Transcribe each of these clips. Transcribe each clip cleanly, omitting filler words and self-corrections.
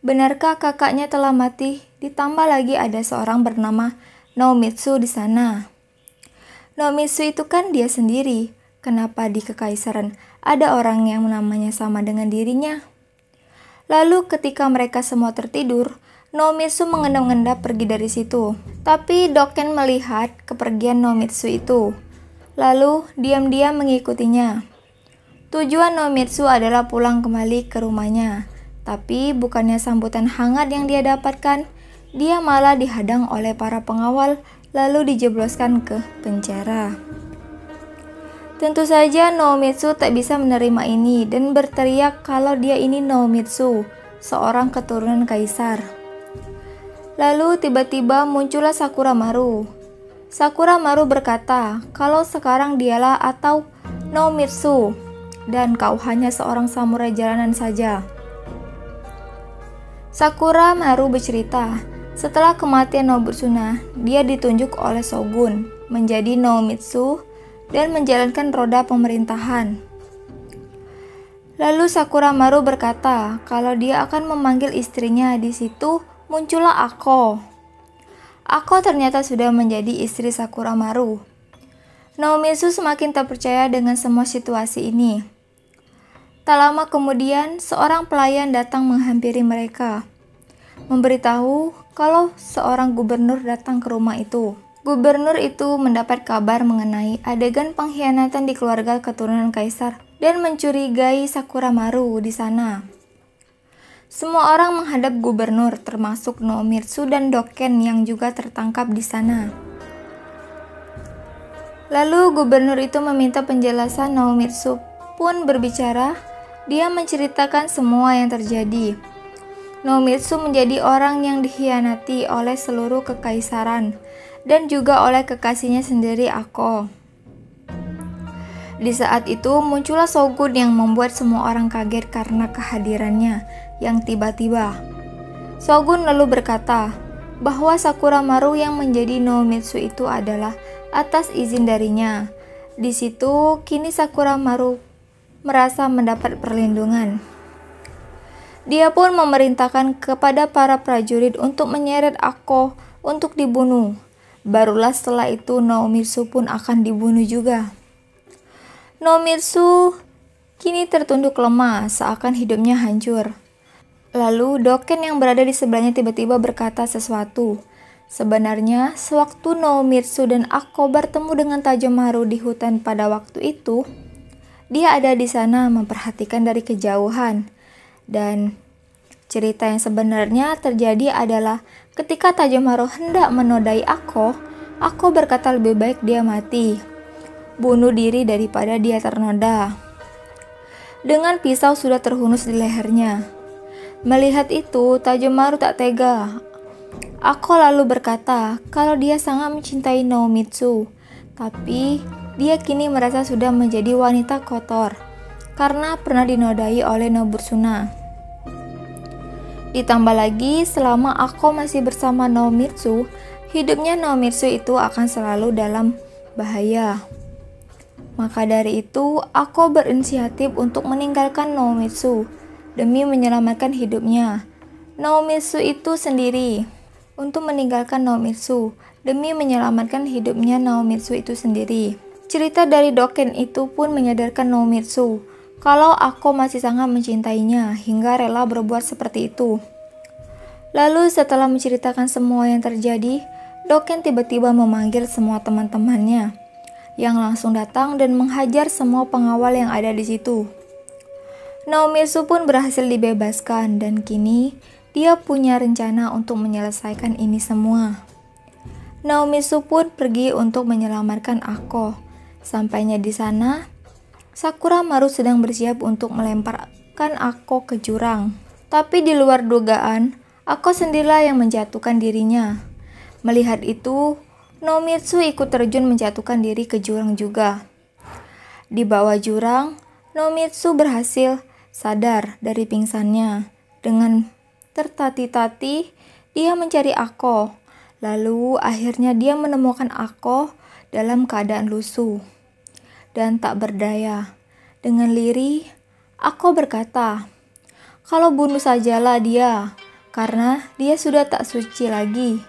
benarkah kakaknya telah mati? Ditambah lagi ada seorang bernama Naomitsu di sana. Naomitsu itu kan dia sendiri. Kenapa di kekaisaran ada orang yang namanya sama dengan dirinya? Lalu ketika mereka semua tertidur, Naomitsu mengendap-endap pergi dari situ. Tapi Doken melihat kepergian Naomitsu itu. Lalu diam-diam mengikutinya. Tujuan Naomitsu adalah pulang kembali ke rumahnya. Tapi bukannya sambutan hangat yang dia dapatkan, dia malah dihadang oleh para pengawal lalu dijebloskan ke penjara. Tentu saja Naomitsu tak bisa menerima ini dan berteriak kalau dia ini Naomitsu, seorang keturunan kaisar. Lalu tiba-tiba muncullah Sakura Maru. Sakura Maru berkata kalau sekarang dialah atau Naomitsu dan kau hanya seorang samurai jalanan saja. Sakura Maru bercerita, setelah kematian Nobutsuna, dia ditunjuk oleh shogun menjadi Naomitsu dan menjalankan roda pemerintahan. Lalu Sakura Maru berkata kalau dia akan memanggil istrinya. Di situ muncullah Ako. Ako ternyata sudah menjadi istri Sakura Maru. Naomitsu semakin tak percaya dengan semua situasi ini. Tak lama kemudian, seorang pelayan datang menghampiri mereka, memberitahu kalau seorang gubernur datang ke rumah itu. Gubernur itu mendapat kabar mengenai adegan pengkhianatan di keluarga keturunan kaisar dan mencurigai Sakura Maru di sana. Semua orang menghadap gubernur, termasuk Naomitsu dan Doken yang juga tertangkap di sana. Lalu gubernur itu meminta penjelasan. Naomitsu pun berbicara. Dia menceritakan semua yang terjadi. Naomitsu menjadi orang yang dikhianati oleh seluruh kekaisaran dan juga oleh kekasihnya sendiri, Ako. Di saat itu muncullah shogun yang membuat semua orang kaget karena kehadirannya yang tiba-tiba. Shogun lalu berkata bahwa Sakura Maru yang menjadi Naomitsu itu adalah atas izin darinya. Di situ kini Sakura Maru merasa mendapat perlindungan. Dia pun memerintahkan kepada para prajurit untuk menyeret Ako untuk dibunuh. Barulah setelah itu Naomitsu pun akan dibunuh juga. Naomitsu kini tertunduk lemah, seakan hidupnya hancur. Lalu Doken yang berada di sebelahnya tiba-tiba berkata sesuatu. Sebenarnya, sewaktu Naomitsu dan Ako bertemu dengan Tajamaru di hutan pada waktu itu, dia ada di sana memperhatikan dari kejauhan. Dan cerita yang sebenarnya terjadi adalah ketika Tajamaru hendak menodai Ako berkata lebih baik dia mati. Bunuh diri daripada dia ternoda. Dengan pisau sudah terhunus di lehernya. Melihat itu, Tajamaru tak tega. Ako lalu berkata kalau dia sangat mencintai Naomitsu, tapi dia kini merasa sudah menjadi wanita kotor karena pernah dinodai oleh Nobutsuna. Ditambah lagi, selama Ako masih bersama Naomitsu, hidupnya Naomitsu itu akan selalu dalam bahaya. Maka dari itu, Ako berinisiatif untuk meninggalkan Naomitsu demi menyelamatkan hidupnya. Naomitsu itu sendiri. Untuk meninggalkan Naomitsu demi menyelamatkan hidupnya Naomitsu itu sendiri. Cerita dari Doken itu pun menyadarkan Naomitsu kalau Ako masih sangat mencintainya hingga rela berbuat seperti itu. Lalu setelah menceritakan semua yang terjadi, Doken tiba-tiba memanggil semua teman-temannya yang langsung datang dan menghajar semua pengawal yang ada di situ. Naomitsu pun berhasil dibebaskan dan kini dia punya rencana untuk menyelesaikan ini semua. Naomitsu pun pergi untuk menyelamatkan Ako. Sampainya di sana, Sakura Maru sedang bersiap untuk melemparkan Ako ke jurang. Tapi di luar dugaan, Ako sendirilah yang menjatuhkan dirinya. Melihat itu, Naomitsu ikut terjun menjatuhkan diri ke jurang juga. Di bawah jurang, Naomitsu berhasil sadar dari pingsannya. Dengan tertatih-tatih, dia mencari Ako. Lalu akhirnya dia menemukan Ako dalam keadaan lusuh dan tak berdaya. Dengan lirih, Ako berkata, kalau bunuh sajalah dia. karena dia sudah tak suci lagi,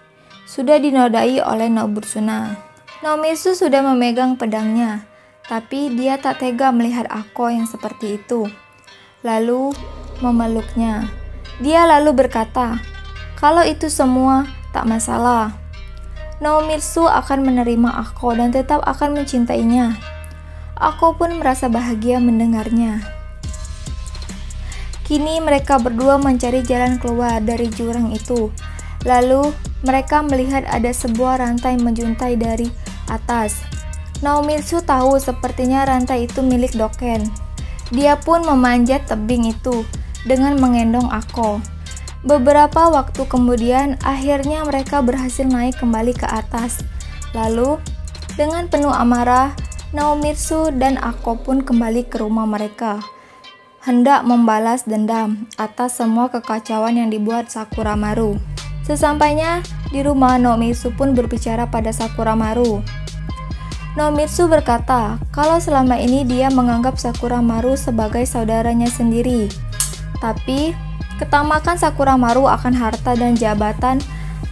sudah dinodai oleh Nobutsuna. Nomitsu sudah memegang pedangnya, tapi dia tak tega melihat Ako yang seperti itu. Lalu memeluknya. Dia lalu berkata, kalau itu semua tak masalah. Nomitsu akan menerima Ako dan tetap akan mencintainya. Ako pun merasa bahagia mendengarnya. Kini mereka berdua mencari jalan keluar dari jurang itu. Lalu mereka melihat ada sebuah rantai menjuntai dari atas. Nomitsu tahu sepertinya rantai itu milik Doken. Dia pun memanjat tebing itu dengan menggendong Ako. Beberapa waktu kemudian, akhirnya mereka berhasil naik kembali ke atas. Lalu, dengan penuh amarah, Nomitsu dan Ako pun kembali ke rumah mereka, hendak membalas dendam atas semua kekacauan yang dibuat Sakuramaru. Sesampainya di rumah, Nomitsu pun berbicara pada Sakuramaru. Nomitsu berkata kalau selama ini dia menganggap Sakuramaru sebagai saudaranya sendiri, tapi ketamakan Sakuramaru akan harta dan jabatan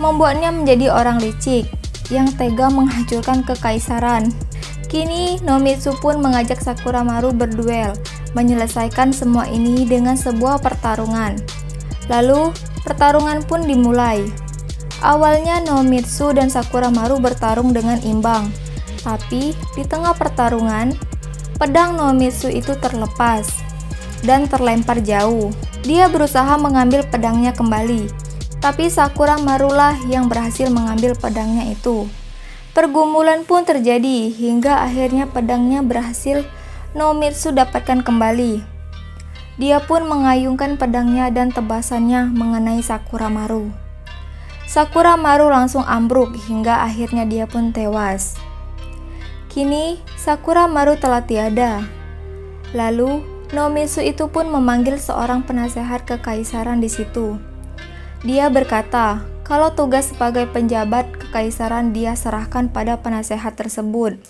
membuatnya menjadi orang licik yang tega menghancurkan kekaisaran. Kini Nomitsu pun mengajak Sakuramaru berduel, menyelesaikan semua ini dengan sebuah pertarungan. Lalu pertarungan pun dimulai. Awalnya Nomitsu dan Sakuramaru bertarung dengan imbang, tapi di tengah pertarungan, pedang Nomitsu itu terlepas dan terlempar jauh. Dia berusaha mengambil pedangnya kembali, tapi Sakuramaru lah yang berhasil mengambil pedangnya itu. Pergumulan pun terjadi hingga akhirnya pedangnya berhasil Nomitsu dapatkan kembali. Dia pun mengayunkan pedangnya dan tebasannya mengenai Sakuramaru. Sakuramaru langsung ambruk hingga akhirnya dia pun tewas. Kini Sakuramaru telah tiada. Lalu Nomitsu itu pun memanggil seorang penasehat kekaisaran di situ. Dia berkata kalau tugas sebagai penjabat kekaisaran dia serahkan pada penasehat tersebut.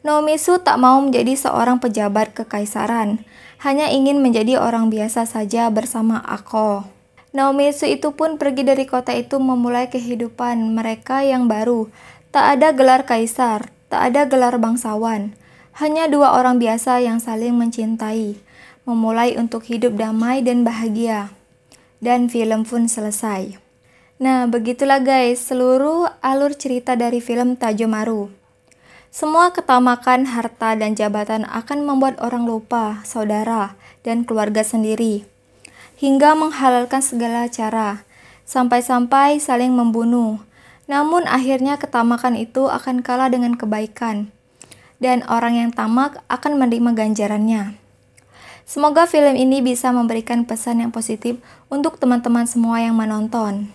Nomitsu tak mau menjadi seorang pejabat kekaisaran, hanya ingin menjadi orang biasa saja bersama Ako. Nomitsu itu pun pergi dari kota itu memulai kehidupan mereka yang baru. Tak ada gelar kaisar, tak ada gelar bangsawan. Hanya dua orang biasa yang saling mencintai, memulai untuk hidup damai dan bahagia. Dan film pun selesai. Nah, begitulah guys, seluruh alur cerita dari film Tajomaru. Semua ketamakan, harta, dan jabatan akan membuat orang lupa saudara dan keluarga sendiri, hingga menghalalkan segala cara, sampai-sampai saling membunuh. Namun akhirnya ketamakan itu akan kalah dengan kebaikan, dan orang yang tamak akan menerima ganjarannya. Semoga film ini bisa memberikan pesan yang positif untuk teman-teman semua yang menonton.